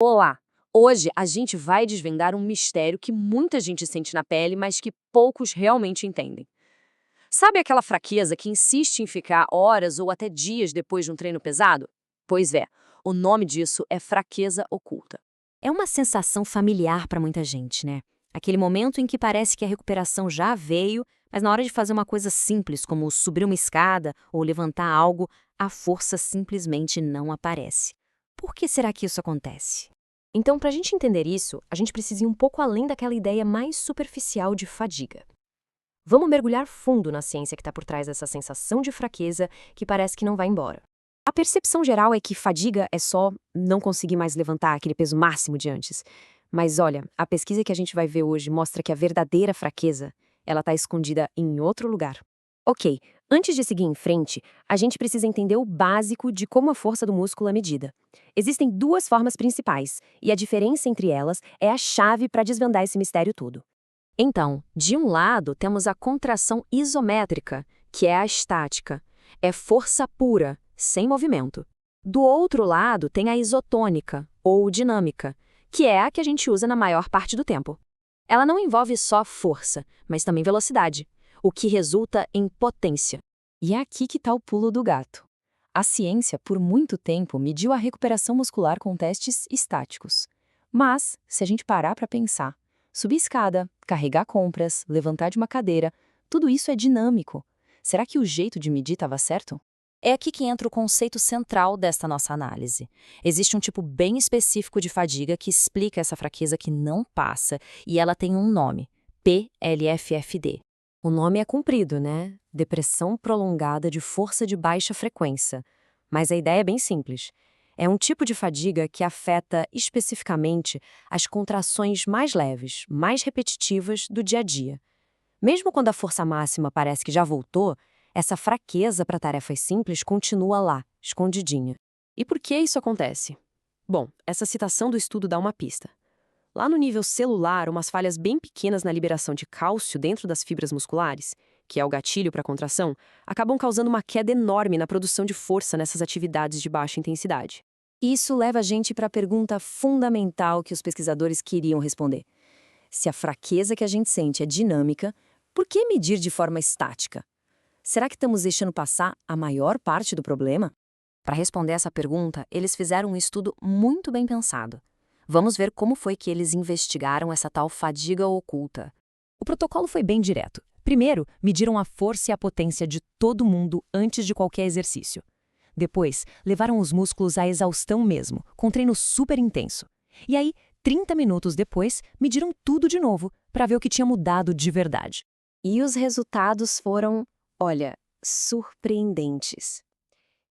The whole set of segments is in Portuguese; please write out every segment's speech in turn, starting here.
Olá! Hoje a gente vai desvendar um mistério que muita gente sente na pele, mas que poucos realmente entendem. Sabe aquela fraqueza que insiste em ficar horas ou até dias depois de um treino pesado? Pois é, o nome disso é fraqueza oculta. É uma sensação familiar para muita gente, né? Aquele momento em que parece que a recuperação já veio, mas na hora de fazer uma coisa simples, como subir uma escada ou levantar algo, a força simplesmente não aparece. Por que será que isso acontece? Então, para a gente entender isso, a gente precisa ir um pouco além daquela ideia mais superficial de fadiga. Vamos mergulhar fundo na ciência que está por trás dessa sensação de fraqueza que parece que não vai embora. A percepção geral é que fadiga é só não conseguir mais levantar aquele peso máximo de antes. Mas olha, a pesquisa que a gente vai ver hoje mostra que a verdadeira fraqueza, ela está escondida em outro lugar. Ok, antes de seguir em frente, a gente precisa entender o básico de como a força do músculo é medida. Existem duas formas principais, e a diferença entre elas é a chave para desvendar esse mistério todo. Então, de um lado, temos a contração isométrica, que é a estática. É força pura, sem movimento. Do outro lado, tem a isotônica, ou dinâmica, que é a que a gente usa na maior parte do tempo. Ela não envolve só força, mas também velocidade, o que resulta em potência. E é aqui que está o pulo do gato. A ciência, por muito tempo, mediu a recuperação muscular com testes estáticos. Mas, se a gente parar para pensar, subir escada, carregar compras, levantar de uma cadeira, tudo isso é dinâmico. Será que o jeito de medir estava certo? É aqui que entra o conceito central desta nossa análise. Existe um tipo bem específico de fadiga que explica essa fraqueza que não passa, e ela tem um nome: PLFFD. O nome é comprido, né? Depressão prolongada de força de baixa frequência. Mas a ideia é bem simples. É um tipo de fadiga que afeta especificamente as contrações mais leves, mais repetitivas do dia a dia. Mesmo quando a força máxima parece que já voltou, essa fraqueza para tarefas simples continua lá, escondidinha. E por que isso acontece? Bom, essa citação do estudo dá uma pista. Lá no nível celular, umas falhas bem pequenas na liberação de cálcio dentro das fibras musculares, que é o gatilho para a contração, acabam causando uma queda enorme na produção de força nessas atividades de baixa intensidade. Isso leva a gente para a pergunta fundamental que os pesquisadores queriam responder. Se a fraqueza que a gente sente é dinâmica, por que medir de forma estática? Será que estamos deixando passar a maior parte do problema? Para responder essa pergunta, eles fizeram um estudo muito bem pensado. Vamos ver como foi que eles investigaram essa tal fadiga oculta. O protocolo foi bem direto. Primeiro, mediram a força e a potência de todo mundo antes de qualquer exercício. Depois, levaram os músculos à exaustão mesmo, com treino super intenso. E aí, 30 minutos depois, mediram tudo de novo para ver o que tinha mudado de verdade. E os resultados foram, olha, surpreendentes.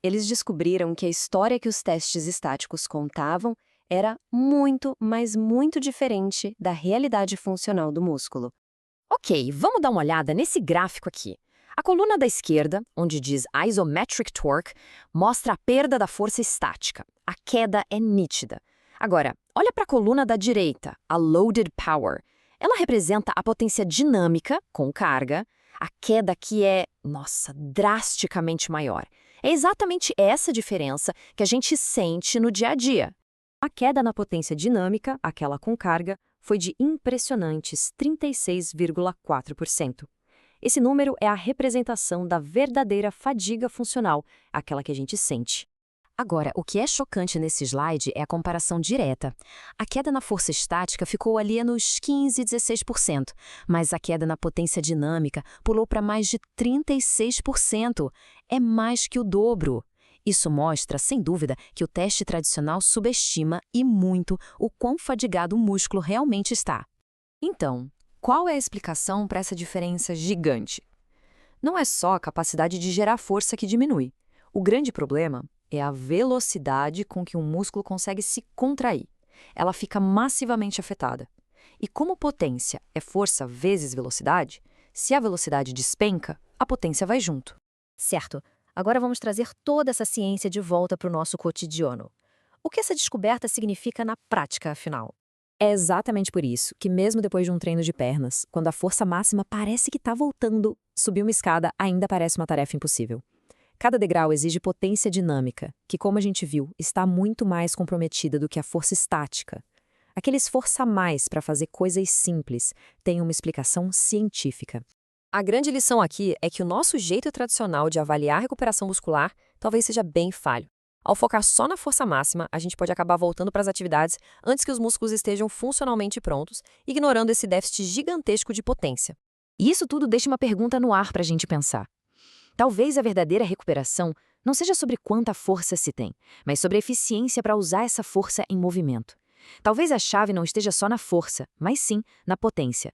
Eles descobriram que a história que os testes estáticos contavam era muito, mas muito diferente da realidade funcional do músculo. Ok, vamos dar uma olhada nesse gráfico aqui. A coluna da esquerda, onde diz Isometric Torque, mostra a perda da força estática. A queda é nítida. Agora, olha para a coluna da direita, a Loaded Power. Ela representa a potência dinâmica, com carga. A queda aqui é, nossa, drasticamente maior. É exatamente essa diferença que a gente sente no dia a dia. A queda na potência dinâmica, aquela com carga, foi de impressionantes 36,4%. Esse número é a representação da verdadeira fadiga funcional, aquela que a gente sente. Agora, o que é chocante nesse slide é a comparação direta. A queda na força estática ficou ali nos 15, 16%, mas a queda na potência dinâmica pulou para mais de 36%. É mais que o dobro. Isso mostra, sem dúvida, que o teste tradicional subestima e muito o quão fadigado o músculo realmente está. Então, qual é a explicação para essa diferença gigante? Não é só a capacidade de gerar força que diminui. O grande problema é a velocidade com que um músculo consegue se contrair. Ela fica massivamente afetada. E como potência é força vezes velocidade, se a velocidade despenca, a potência vai junto. Certo. Agora vamos trazer toda essa ciência de volta para o nosso cotidiano. O que essa descoberta significa na prática, afinal? É exatamente por isso que, mesmo depois de um treino de pernas, quando a força máxima parece que está voltando, subir uma escada ainda parece uma tarefa impossível. Cada degrau exige potência dinâmica, que, como a gente viu, está muito mais comprometida do que a força estática. Aquele esforço a mais para fazer coisas simples tem uma explicação científica. A grande lição aqui é que o nosso jeito tradicional de avaliar a recuperação muscular talvez seja bem falho. Ao focar só na força máxima, a gente pode acabar voltando para as atividades antes que os músculos estejam funcionalmente prontos, ignorando esse déficit gigantesco de potência. E isso tudo deixa uma pergunta no ar para a gente pensar. Talvez a verdadeira recuperação não seja sobre quanta força se tem, mas sobre a eficiência para usar essa força em movimento. Talvez a chave não esteja só na força, mas sim na potência.